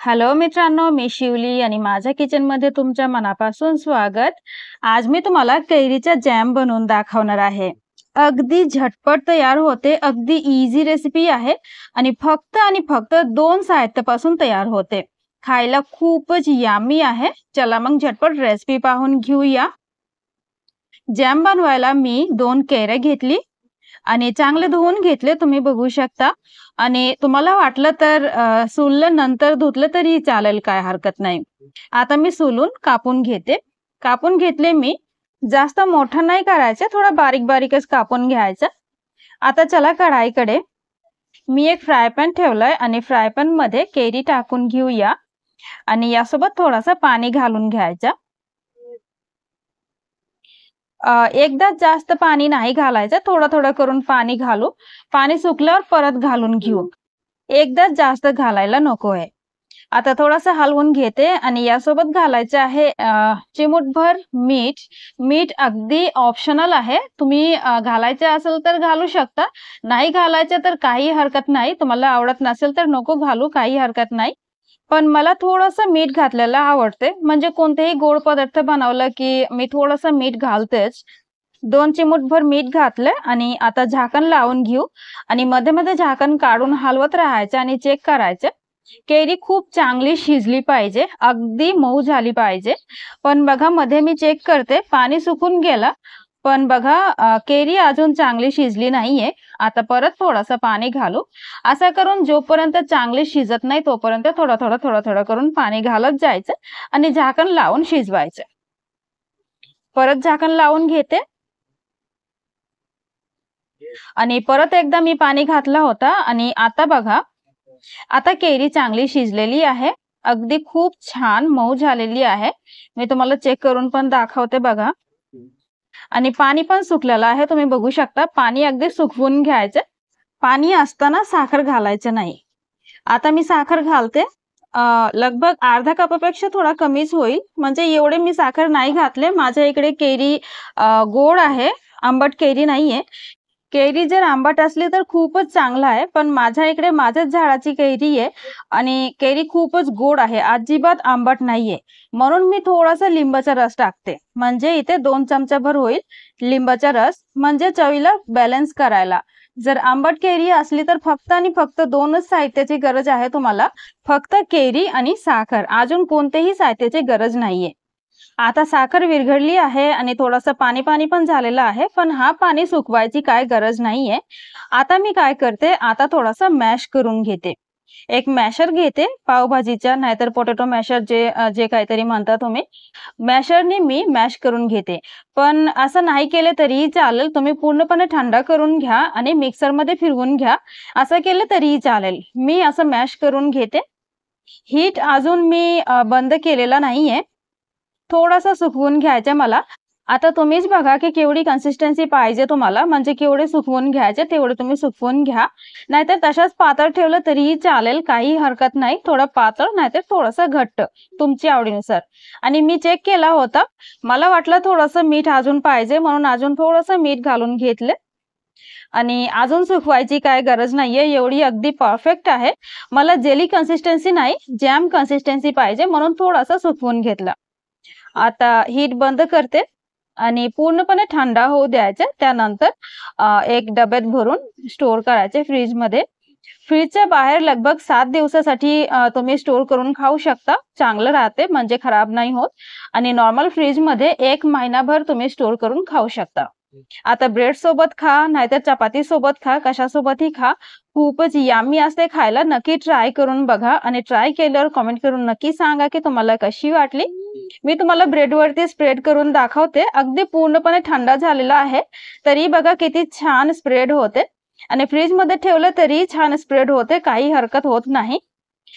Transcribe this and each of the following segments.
Hello मित्रांनो, मी शिवली आणि माझ्या किचनमध्ये तुमच्या मनापासून स्वागत. आज मी तुम्हाला कैरीचा जॅम बनवून दाखवणार आहे. अगदी झटपट तयार होते, अगदी इझी रेसिपी आहे आणि फक्त 2 साहित्यापासून तयार होते. खायला खूपच यम्मी आहे. चला मग झटपट रेसिपी पाहून घेऊया. जॅम बनवायला मी 2 कैऱ्या घेतली आणि चांगले धुवून घेतले, तुम्ही बघू शकता. आणि तुम्हाला वाटलं तर सोललं नंतर धुतलं तरी चालेल, काय हरकत नाही. आता मी सोलून कापून घेते. कापून घेतले मी. जास्त मोठं नाही करायचं, थोडा बारीकच कापून घ्यायचं. आता चला कढाईकडे. मी एक फ्राय पॅन ठेवलाय आणि फ्राय पॅन मध्ये कैरी टाकून घेऊया आणि यासोबत थोडासा पाणी घालून घ्यायचं. एकदाच जास्त पाणी नाही घालायचं, थोडं करून पाणी घालू. पाणी सुकल्यावर परत घालून घेऊ. एकदाच जास्त घालायला नकोय. आता थोडासा हलवून घेते आणि यासोबत घालायचं आहे चिमूटभर मीठ. मीठ अगदी ऑप्शनल आहे. तुम्ही घालायचे असेल तर घालू शकता, नाही घालायचं तर काही हरकत नाही. तुम्हाला आवडत नसेल तर नको घालू, काही हरकत नाही. पण मला थोडंसं मीठ घातलेलं आवडते. म्हणजे कोणतेही गोड पदार्थ बनवलं की मी थोडंसं मीठ घालतेच. 2 चिमूटभर मीठ घातले आणि आता झाकण लावून घेऊ आणि मध्ये झाकण काढून हलवत राहायचं आणि चेक करायचं. कैरी खूप चांगली शिजली पाहिजे, अगदी मऊ झाली पाहिजे. पण बघा, मध्ये मी चेक करते, पाणी सुकून गेला. पण बघा, कैरी अजून चांगली शिजली नाहीये. आता परत थोडंसं पाणी घालू. असं करून जोपर्यंत चांगली शिजत नाही तोपर्यंत थोडं करून पाणी घालत जायचं आणि झाकण लावून शिजवायचं. परत झाकण लावून घेते आणि परत एकदा मी पाणी घातला होता आणि आता बघा, आता कैरी चांगली शिजलेली आहे. अगदी खूप छान मऊ झालेली आहे. मी तुम्हाला चेक करून पण दाखवते बघा. आणि पाणी पण सुकलेलं आहे, तुम्ही बघू शकता. पाणी अगदी सुकवून घ्यायचं. पाणी असताना साखर घालायचं नाही. आता मी साखर घालते. लगभग अर्धा कपापेक्षा थोडा कमीच होईल. म्हणजे एवढे मी साखर नाही घातले. माझ्या इकडे कैरी गोड आहे, आंबट कैरी नाहीये. कैरी जर आंबट असली तर खूपच चांगला आहे, पण माझ्या इकडे माझ्याच झाडाची कैरी आहे आणि कैरी खूपच गोड आहे, अजिबात आंबट नाहीये. म्हणून मी थोडासा लिंबाचा रस टाकते. म्हणजे इथे 2 चमचाभर होईल लिंबाचा रस, म्हणजे चवीला बॅलन्स करायला. जर आंबट कैरी असली तर फक्त 2च साहित्याची गरज आहे तुम्हाला. फक्त कैरी आणि साखर, अजून कोणतेही साहित्याची गरज नाहीये. आता साखर विरघळली आहे आणि थोडंसं पाणी पण झालेलं आहे, पण हा पाणी सुकवायची काय गरज नाहीये. आता मी काय करते, आता थोडासा मॅश करून घेते. एक मॅशर घेते, पावभाजीचा नाहीतर पोटॅटो मॅशर, जे काहीतरी म्हणता तुम्ही. मॅशरने मी मॅश करून घेते. पण असं नाही केलं तरीही चालेल, तुम्ही पूर्णपणे थंड करून घ्या आणि मिक्सरमध्ये फिरवून घ्या. असं केलं तरीही चालेल. मी असं मॅश करून घेते. हीट अजून मी बंद केलेला नाहीये. थोडासा सुकवून घ्यायचं मला. आता तुम्हीच बघा की केवढी कन्सिस्टन्सी पाहिजे तुम्हाला, म्हणजे केवढे सुकवून घ्यायचे तेवढे तुम्ही सुकवून घ्या. नाहीतर तशाच पातळ ठेवलं तरीही चालेल, काही हरकत नाही. थोडं पातळ नाहीतर थोडंसं घट्ट, तुमच्या आवडीनुसार. आणि मी चेक केला होता, मला वाटलं थोडंसं मीठ अजून पाहिजे, म्हणून अजून थोडंसं मीठ घालून घेतले. आणि अजून सुकवायची काय गरज नाहीये, एवढी अगदी परफेक्ट आहे. मला जेली कन्सिस्टन्सी नाही, जॅम कन्सिस्टन्सी पाहिजे, म्हणून थोडंसं सुकवून घेतलं. आता हीट बंद करते आणि पूर्णपणे थंड होऊ द्यायचे. त्यानंतर एक डब्यात भरून स्टोर करायचे फ्रीजमध्ये. फ्रीजच्या बाहेर लगभग 7 दिवसासाठी तुम्ही स्टोर करून खाऊ शकता. चांगलं राहते, म्हणजे खराब नाही होत. आणि नॉर्मल फ्रीजमध्ये 1 महिनाभर तुम्ही स्टोर करून खाऊ शकता. आता ब्रेड सोबत खा, नाहीतर चपाती सोबत खा, कशासोबतही खा. खूपच यम्मी असते खायला. नक्की ट्राय करून बघा आणि ट्राय केल्यावर कमेंट करून नक्की सांगा की तुम्हाला कशी वाटली. मी तुम्हाला ब्रेडवरती स्प्रेड करून दाखवते. अगदी पूर्णपणे थंड झालेला आहे, तरी बघा किती छान स्प्रेड होते. आणि फ्रीजमध्ये ठेवलं तरी छान स्प्रेड होते, काही हरकत होत नाही.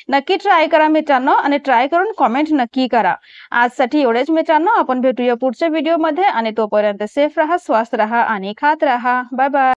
नक्की ट्राय करा मित्रांनो आणि ट्राय करून कमेंट नक्की करा. आजसाठी एवढेच मित्रांनो. आपण भेटूया पुढच्या व्हिडिओमध्ये आणि तोपर्यंत सेफ राहा, स्वस्थ राहा आणि खात राहा. Bye bye.